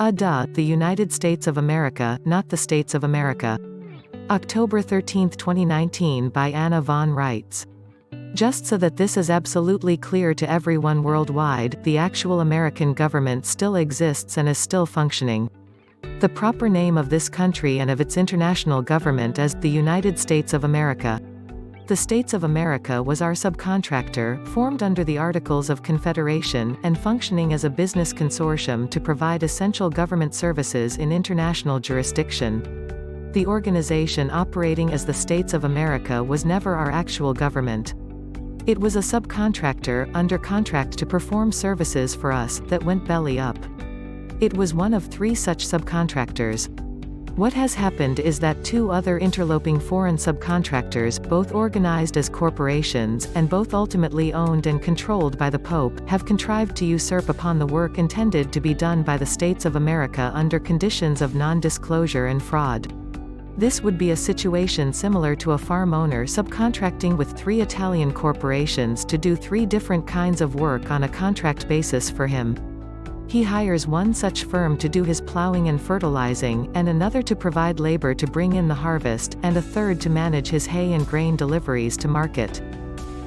The United States of America, not the States of America. October 13, 2019 by Anna von Reitz. Just so that this is absolutely clear to everyone worldwide, the actual American government still exists and is still functioning. The proper name of this country and of its international government is the United States of America. The States of America was our subcontractor, formed under the Articles of Confederation, and functioning as a business consortium to provide essential government services in international jurisdiction. The organization operating as the States of America was never our actual government. It was a subcontractor, under contract to perform services for us, that went belly up. It was one of 3 such subcontractors. What has happened is that 2 other interloping foreign subcontractors, both organized as corporations, and both ultimately owned and controlled by the Pope, have contrived to usurp upon the work intended to be done by the States of America under conditions of non-disclosure and fraud. This would be a situation similar to a farm owner subcontracting with 3 Italian corporations to do 3 different kinds of work on a contract basis for him. He hires one such firm to do his plowing and fertilizing, and another to provide labor to bring in the harvest, and a third to manage his hay and grain deliveries to market.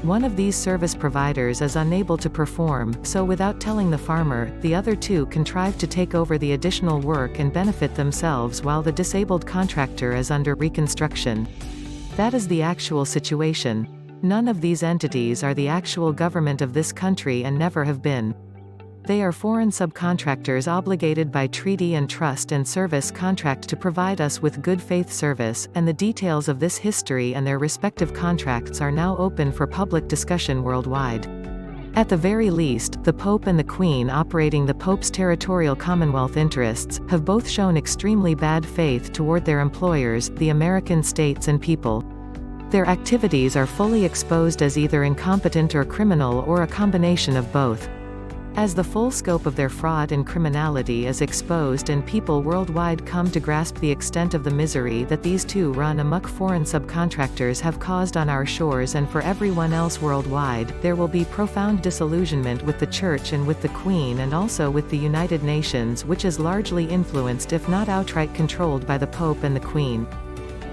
One of these service providers is unable to perform, so without telling the farmer, the other 2 contrive to take over the additional work and benefit themselves while the disabled contractor is under reconstruction. That is the actual situation. None of these entities are the actual government of this country and never have been. They are foreign subcontractors obligated by treaty and trust and service contract to provide us with good faith service, and the details of this history and their respective contracts are now open for public discussion worldwide. At the very least, the Pope and the Queen operating the Pope's territorial Commonwealth interests, have both shown extremely bad faith toward their employers, the American states and people. Their activities are fully exposed as either incompetent or criminal or a combination of both. As the full scope of their fraud and criminality is exposed and people worldwide come to grasp the extent of the misery that these 2 run-amok foreign subcontractors have caused on our shores and for everyone else worldwide, there will be profound disillusionment with the Church and with the Queen and also with the United Nations, which is largely influenced if not outright controlled by the Pope and the Queen.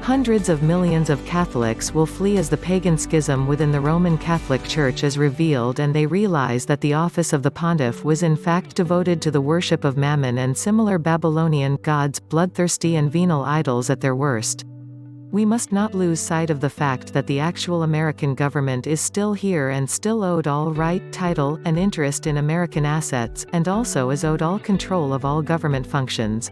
Hundreds of millions of Catholics will flee as the pagan schism within the Roman Catholic Church is revealed and they realize that the office of the pontiff was in fact devoted to the worship of Mammon and similar Babylonian gods, bloodthirsty and venal idols at their worst. We must not lose sight of the fact that the actual American government is still here and still owed all right, title, and interest in American assets, and also is owed all control of all government functions.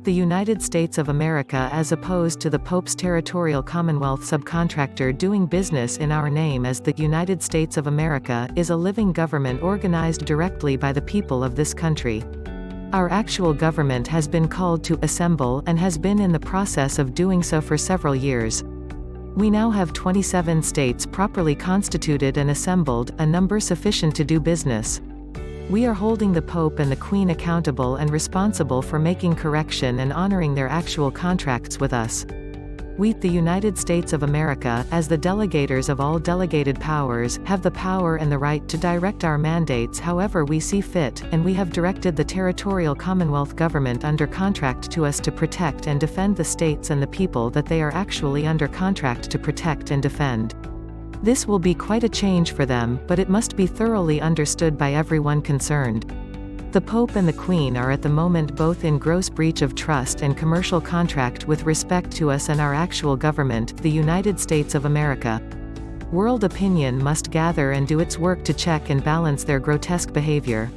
The United States of America as opposed to the Pope's territorial Commonwealth subcontractor doing business in our name as the United States of America is a living government organized directly by the people of this country. Our actual government has been called to assemble and has been in the process of doing so for several years. We now have 27 states properly constituted and assembled, a number sufficient to do business. We are holding the Pope and the Queen accountable and responsible for making correction and honoring their actual contracts with us. We, the United States of America, as the delegators of all delegated powers, have the power and the right to direct our mandates however we see fit, and we have directed the territorial Commonwealth government under contract to us to protect and defend the states and the people that they are actually under contract to protect and defend. This will be quite a change for them, but it must be thoroughly understood by everyone concerned. The Pope and the Queen are at the moment both in gross breach of trust and commercial contract with respect to us and our actual government, the United States of America. World opinion must gather and do its work to check and balance their grotesque behavior.